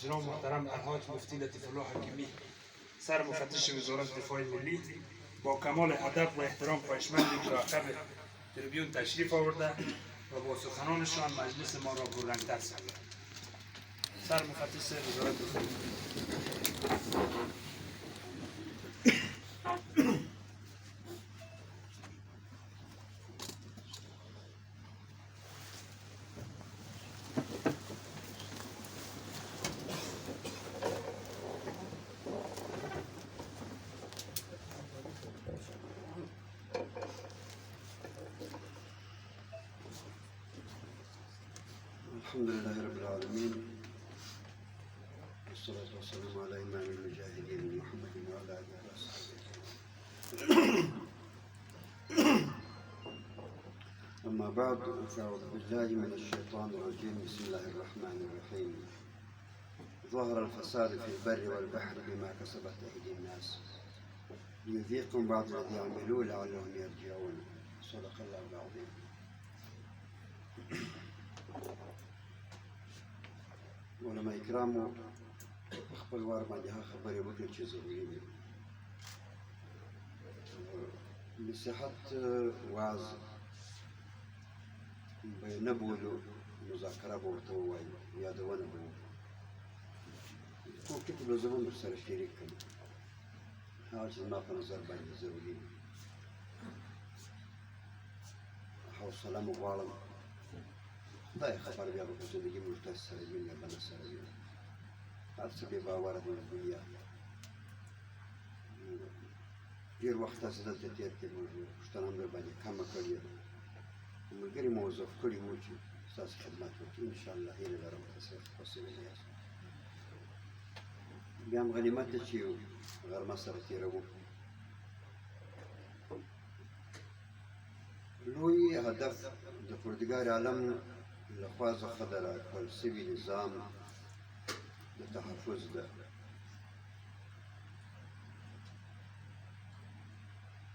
جناب محترم الحاج مفتی لطیف الله حکیمی سر مفتش وزارت دفاع ملی با کمال ادب و احترام خواهشمندیم که عقب تریبیون تشریف آورده و با سخنانشان مجلس ما را پررنگ‌تر ساخته. سر مفتش وزارت دفاع الحمد لله رب العالمين والصلاة والسلام على إمام المجاهدين محمد وعلى آله وصحبه. أما بعد فأعوذ بالله من الشيطان الرجيم. بسم الله الرحمن الرحيم. ظهر الفساد في البر والبحر بما كسبت أيدي الناس ليذيقهم بعض الذي عملوا لعلهم يرجعون. صدق الله العظيم. علماء کرامو خپل وار باندې هغه خبرې وکړي چې ضروري دي. نصیحت واعظ به نه بولو، مذاکره به ورته ووایو، یادونه به وکړو. کوم ټکي به زه هم ورسره شریک کړم هغه چې زما په نظر باندې ضروري دي. حوصله مو غواړم. خدای خبر بیا به په زندګي موږ داسې سره وي یا به نه سره وي. هر څه بې باوره دی دنیا. ډېر وخت تاسې دلته تېر کړي، موږ پوښتنه هم در باندې کمه کړې ده. ملګري موظف کړي وو چې ستاسې خدمت وکړي. انشاءالله هیله لرم تاسې حوصله یاست. بیا هم غنیمت دی چې غرمه سره تېروو. لوی هدف د پروردګار عالم لخوا څخه د راکړل سوي نظام د تحفظ ده